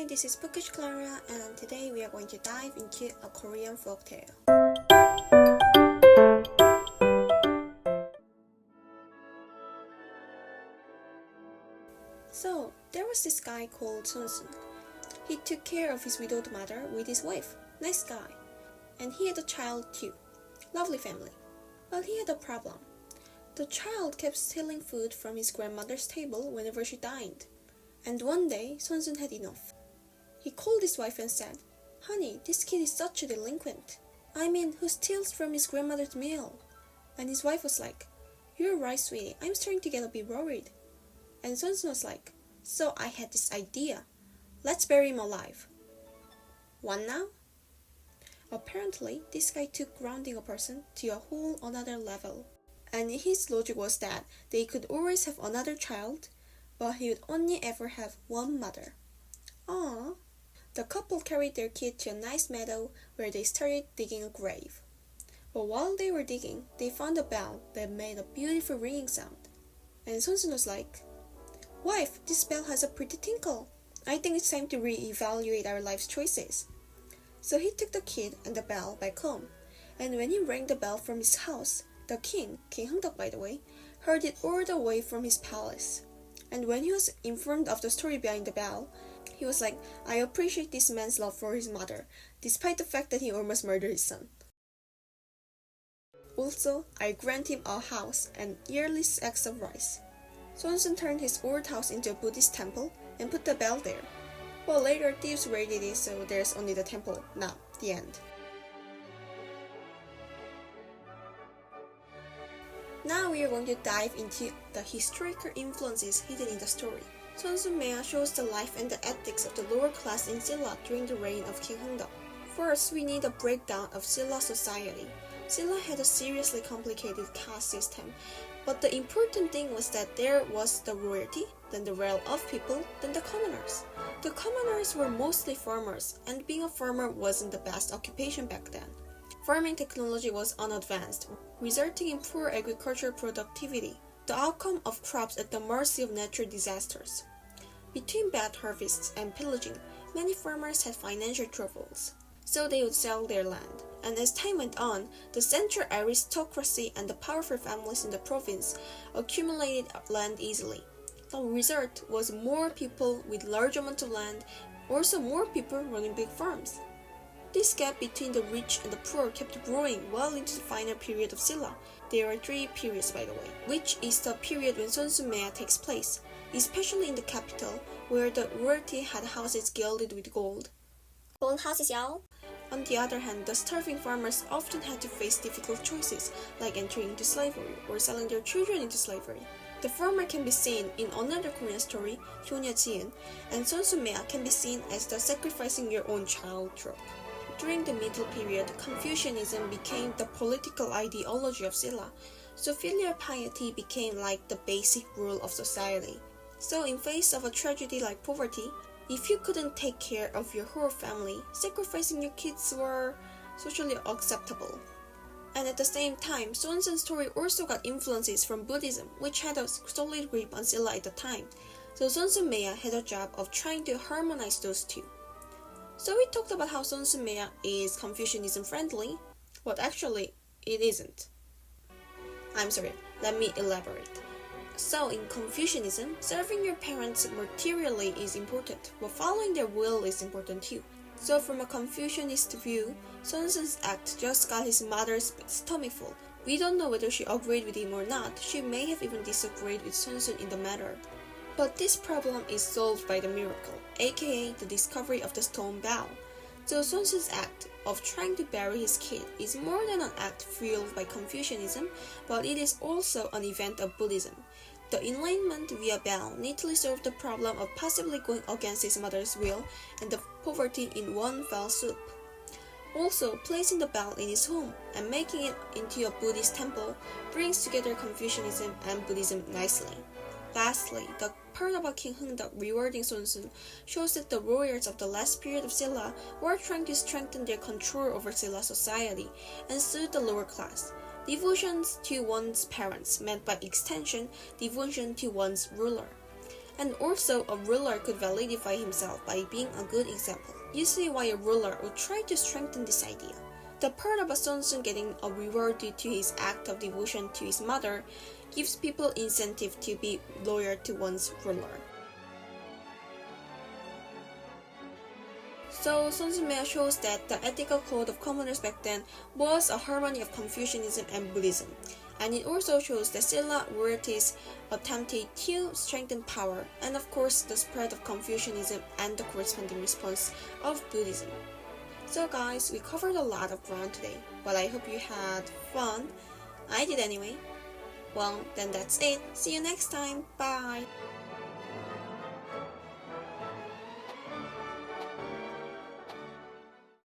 this is bookishclara, and today we are going to dive into a Korean folktale. So, there was this guy called Sun. He took care of his widowed mother with his wife. Nice guy. And he had a child too. Lovely family. But he had a problem. The child kept stealing food from his grandmother's table whenever she dined. And one day, Sun had enough. He called his wife and said, "Honey, this kid is such a delinquent. I mean, who steals from his grandmother's meal?" And his wife was like, "You're right, sweetie. I'm starting to get a bit worried." And Sun was like, "So I had this idea. Let's bury him alive." What now? Apparently, this guy took grounding a person to a whole another level. And his logic was that they could always have another child, but he would only ever have one mother. Aww. The couple carried their kid to a nice meadow where they started digging a grave. But while they were digging, they found a bell that made a beautiful ringing sound. And Sun was like, "Wife, this bell has a pretty tinkle. I think it's time to re-evaluate our life's choices." So he took the kid and the bell back home. And when he rang the bell from his house, the king, King Hungdeok by the way, heard it all the way from his palace. And when he was informed of the story behind the bell, he was like, "I appreciate this man's love for his mother, despite the fact that he almost murdered his son. Also, I grant him a house and yearly sacks of rice." Sun turned his old house into a Buddhist temple and put the bell there. Well, later thieves raided it, so there's only the temple now. The end. Now we are going to dive into the historical influences hidden in the story. Sunsunmea shows the life and the ethics of the lower class in Silla during the reign of King Hungdeok. First, we need a breakdown of Silla society. Silla had a seriously complicated caste system, but the important thing was that there was the royalty, then the well-off people, then the commoners. The commoners were mostly farmers, and being a farmer wasn't the best occupation back then. Farming technology was unadvanced, resulting in poor agricultural productivity, the outcome of crops at the mercy of natural disasters. Between bad harvests and pillaging, many farmers had financial troubles, so they would sell their land. And as time went on, the central aristocracy and the powerful families in the province accumulated land easily. The result was more people with large amounts of land, also more people running big farms. This gap between the rich and the poor kept growing well into the final period of Silla. There are 3 periods by the way, which is the period when Sunsunmea takes place, especially in the capital, where the royalty had houses gilded with gold. Gold houses, y'all. On the other hand, the starving farmers often had to face difficult choices, like entering into slavery or selling their children into slavery. The former can be seen in another Korean story, Hyunyajiun, and Sunsunmea can be seen as the sacrificing your own child trope. During the middle period, Confucianism became the political ideology of Silla, so filial piety became like the basic rule of society. So in face of a tragedy like poverty, if you couldn't take care of your whole family, sacrificing your kids were socially acceptable. And at the same time, Sun's story also got influences from Buddhism, which had a solid grip on Silla at the time. So Sunsunmea had a job of trying to harmonize those two. So we talked about how Sunsunmea is Confucianism friendly, but actually it isn't. I'm sorry, let me elaborate. So in Confucianism, serving your parents materially is important, but following their will is important too. So from a Confucianist view, Sun's act just got his mother's stomach full. We don't know whether she agreed with him or not. She may have even disagreed with Sun in the matter. But this problem is solved by the miracle, aka the discovery of the stone bell. So Sun's act of trying to bury his kid is more than an act fueled by Confucianism, but it is also an event of Buddhism. The enlightenment via bell neatly solved the problem of possibly going against his mother's will and the poverty in one fell swoop. Also, placing the bell in his home and making it into a Buddhist temple brings together Confucianism and Buddhism nicely. Lastly, the part about King Hungdeok rewarding Sun shows that the warriors of the last period of Silla were trying to strengthen their control over Silla society and soothe the lower class. Devotion to one's parents meant by extension devotion to one's ruler. And also, a ruler could validify himself by being a good example. You see why a ruler would try to strengthen this idea. The part about Sun Tzu getting a reward due to his act of devotion to his mother gives people incentive to be loyal to one's ruler. So Sun Tzu shows that the ethical code of commoners back then was a harmony of Confucianism and Buddhism. And it also shows that Silla royalties attempted to strengthen power, and of course the spread of Confucianism and the corresponding response of Buddhism. So guys, we covered a lot of ground today, but I hope you had fun. I did anyway. Well, then that's it. See you next time. Bye!